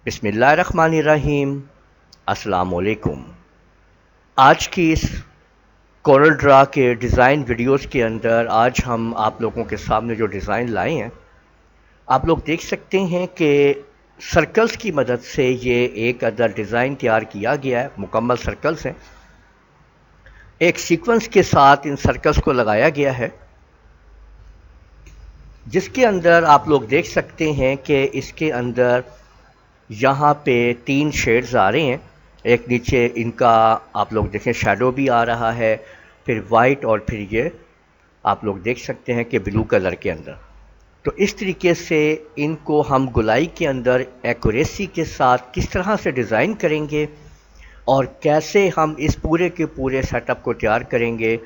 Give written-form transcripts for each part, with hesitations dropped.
بسم اللہ الرحمن الرحیم۔ السلام علیکم۔ آج کی اس کورل ڈرا کے ڈیزائن ویڈیوز کے اندر آج ہم آپ لوگوں کے سامنے جو ڈیزائن لائے ہیں، آپ لوگ دیکھ سکتے ہیں کہ سرکلز کی مدد سے یہ ایک ادر ڈیزائن تیار کیا گیا ہے۔ مکمل سرکلز ہیں، ایک سیکوینس کے ساتھ ان سرکلز کو لگایا گیا ہے، جس کے اندر آپ لوگ دیکھ سکتے ہیں کہ اس کے اندر یہاں پہ 3 شیڈز آ رہے ہیں۔ ایک نیچے ان کا آپ لوگ دیکھیں شیڈو بھی آ رہا ہے، پھر وائٹ، اور پھر یہ آپ لوگ دیکھ سکتے ہیں کہ بلو کلر کے اندر۔ تو اس طریقے سے ان کو ہم گلائی کے اندر ایکوریسی کے ساتھ کس طرح سے ڈیزائن کریں گے اور کیسے ہم اس پورے کے پورے سیٹ اپ کو تیار کریں گے،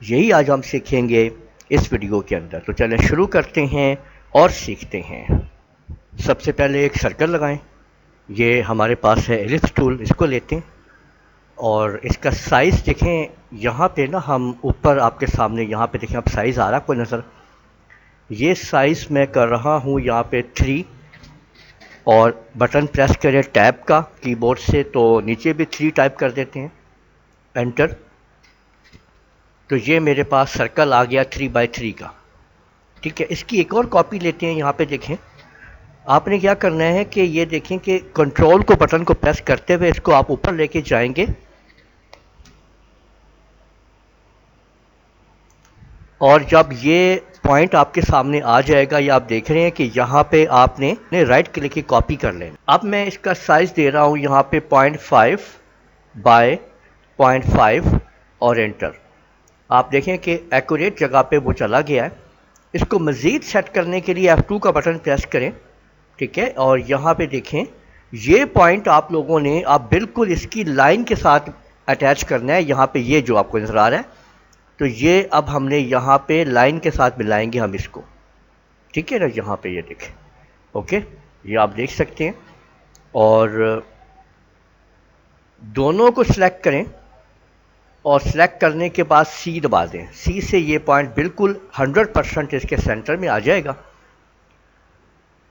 یہی آج ہم سیکھیں گے اس ویڈیو کے اندر۔ تو چلیں شروع کرتے ہیں اور سیکھتے ہیں۔ سب سے پہلے ایک سرکل لگائیں۔ یہ ہمارے پاس ہے ایلپس ٹول، اس کو لیتے ہیں اور اس کا سائز دیکھیں۔ یہاں پہ نا ہم اوپر آپ کے سامنے یہاں پہ دیکھیں، اب سائز آ رہا کوئی نظر؟ یہ سائز میں کر رہا ہوں یہاں پہ 3، اور بٹن پریس کریں ٹیب کا کی بورڈ سے تو نیچے بھی 3 ٹائپ کر دیتے ہیں، انٹر۔ تو یہ میرے پاس سرکل آ گیا 3x3 کا، ٹھیک ہے۔ اس کی ایک اور کاپی لیتے ہیں۔ یہاں پہ دیکھیں، آپ نے کیا کرنا ہے کہ یہ دیکھیں کہ کنٹرول کو بٹن کو پریس کرتے ہوئے اس کو آپ اوپر لے کے جائیں گے، اور جب یہ پوائنٹ آپ کے سامنے آ جائے گا، یہ آپ دیکھ رہے ہیں کہ یہاں پہ آپ نے رائٹ کلک کی کاپی کر لینا۔ اب میں اس کا سائز دے رہا ہوں یہاں پہ 0.5 بائی 0.5 اور انٹر۔ آپ دیکھیں کہ ایکوریٹ جگہ پہ وہ چلا گیا ہے۔ اس کو مزید سیٹ کرنے کے لیے F2 کا بٹن پریس کریں، ٹھیک ہے، اور یہاں پہ دیکھیں یہ پوائنٹ آپ لوگوں نے آپ بالکل اس کی لائن کے ساتھ اٹیچ کرنا ہے۔ یہاں پہ یہ جو آپ کو نظر آ رہا ہے، تو یہ اب ہم نے یہاں پہ لائن کے ساتھ ملائیں گے ہم اس کو، ٹھیک ہے نا۔ یہاں پہ یہ دیکھیں، اوکے، یہ آپ دیکھ سکتے ہیں، اور دونوں کو سلیکٹ کریں، اور سلیکٹ کرنے کے بعد سی دبا دیں۔ سی سے یہ پوائنٹ بالکل 100% اس کے سینٹر میں آ جائے گا۔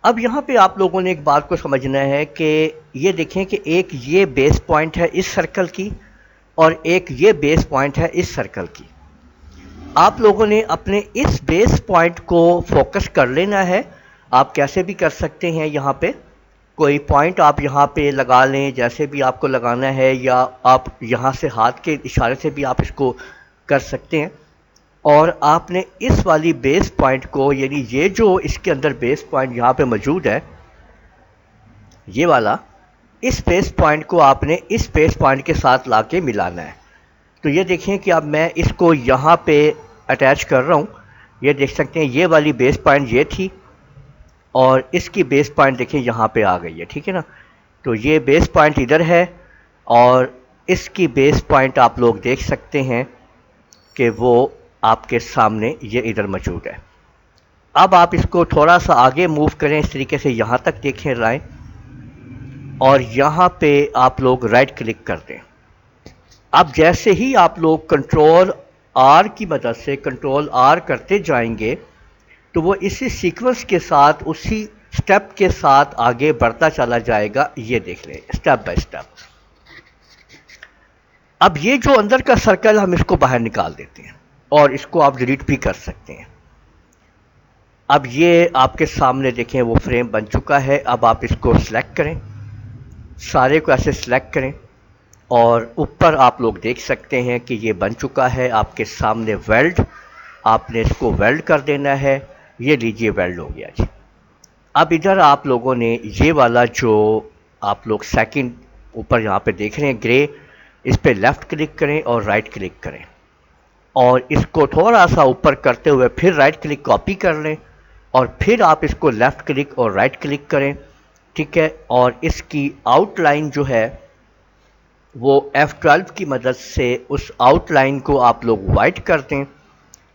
اب یہاں پہ آپ لوگوں نے ایک بات کو سمجھنا ہے کہ یہ دیکھیں کہ ایک یہ بیس پوائنٹ ہے اس سرکل کی، اور ایک یہ بیس پوائنٹ ہے اس سرکل کی۔ آپ لوگوں نے اپنے اس بیس پوائنٹ کو فوکس کر لینا ہے۔ آپ کیسے بھی کر سکتے ہیں، یہاں پہ کوئی پوائنٹ آپ یہاں پہ لگا لیں، جیسے بھی آپ کو لگانا ہے، یا آپ یہاں سے ہاتھ کے اشارے سے بھی آپ اس کو کر سکتے ہیں۔ اور آپ نے اس والی بیس پوائنٹ کو، یعنی یہ جو اس کے اندر بیس پوائنٹ یہاں پہ موجود ہے، یہ والا، اس بیس پوائنٹ کو آپ نے اس بیس پوائنٹ کے ساتھ لا کے ملانا ہے۔ تو یہ دیکھیں کہ اب میں اس کو یہاں پہ اٹیچ کر رہا ہوں۔ یہ دیکھ سکتے ہیں یہ والی بیس پوائنٹ یہ تھی، اور اس کی بیس پوائنٹ دیکھیں یہاں پہ آ گئی ہے، ٹھیک ہے نا۔ تو یہ بیس پوائنٹ ادھر ہے، اور اس کی بیس پوائنٹ آپ لوگ دیکھ سکتے ہیں کہ وہ آپ کے سامنے یہ ادھر موجود ہے۔ اب آپ اس کو تھوڑا سا آگے موو کریں، اس طریقے سے یہاں تک دیکھیں لائیں، اور یہاں پہ آپ لوگ رائٹ کلک کر دیں۔ اب جیسے ہی آپ لوگ کنٹرول آر کی مدد سے کنٹرول آر کرتے جائیں گے، تو وہ اسی سیکوینس کے ساتھ، اسی سٹیپ کے ساتھ آگے بڑھتا چلا جائے گا۔ یہ دیکھ لیں سٹیپ بائی سٹیپ۔ اب یہ جو اندر کا سرکل، ہم اس کو باہر نکال دیتے ہیں، اور اس کو آپ ڈیلیٹ بھی کر سکتے ہیں۔ اب یہ آپ کے سامنے دیکھیں وہ فریم بن چکا ہے۔ اب آپ اس کو سلیکٹ کریں، سارے کو ایسے سلیکٹ کریں، اور اوپر آپ لوگ دیکھ سکتے ہیں کہ یہ بن چکا ہے آپ کے سامنے ویلڈ۔ آپ نے اس کو ویلڈ کر دینا ہے۔ یہ لیجئے ویلڈ ہو گیا جی۔ اب ادھر آپ لوگوں نے یہ والا جو آپ لوگ سیکنڈ اوپر یہاں پہ دیکھ رہے ہیں گرے، اس پہ لیفٹ کلک کریں اور رائٹ کلک کریں، اور اس کو تھوڑا سا اوپر کرتے ہوئے پھر رائٹ کلک کاپی کر لیں، اور پھر آپ اس کو لیفٹ کلک اور رائٹ کلک کریں، ٹھیک ہے۔ اور اس کی آؤٹ لائن جو ہے وہ F12 کی مدد سے اس آؤٹ لائن کو آپ لوگ وائٹ کر دیں،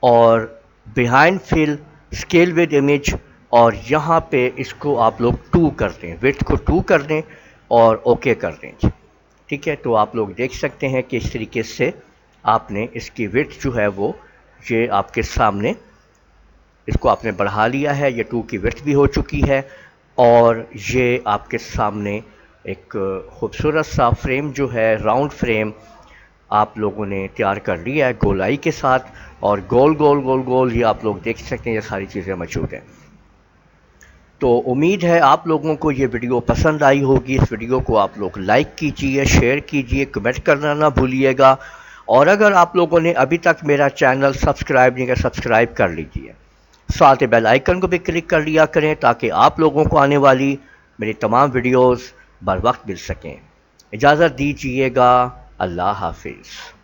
اور behind full scale with image, اور یہاں پہ اس کو آپ لوگ 2 کر دیں، وڈتھ کو 2 کر دیں اور اوکے کر دیں، ٹھیک ہے۔ تو آپ لوگ دیکھ سکتے ہیں کہ اس طریقے سے آپ نے اس کی وڈتھ جو ہے وہ یہ آپ کے سامنے، اس کو آپ نے بڑھا لیا ہے، یہ 2 کی وڈتھ بھی ہو چکی ہے، اور یہ آپ کے سامنے ایک خوبصورت سا فریم جو ہے راؤنڈ فریم آپ لوگوں نے تیار کر لیا ہے گولائی کے ساتھ، اور گول گول گول گول یہ آپ لوگ دیکھ سکتے ہیں، یہ ساری چیزیں موجود ہیں۔ تو امید ہے آپ لوگوں کو یہ ویڈیو پسند آئی ہوگی۔ اس ویڈیو کو آپ لوگ لائک کیجئے، شیئر کیجئے، کمنٹ کرنا نہ بھولیے گا، اور اگر آپ لوگوں نے ابھی تک میرا چینل سبسکرائب نہیں کیا، سبسکرائب کر لیجئے، ساتھ بیل آئیکن کو بھی کلک کر لیا کریں تاکہ آپ لوگوں کو آنے والی میری تمام ویڈیوز بر وقت مل سکیں۔ اجازت دیجئے گا، اللہ حافظ۔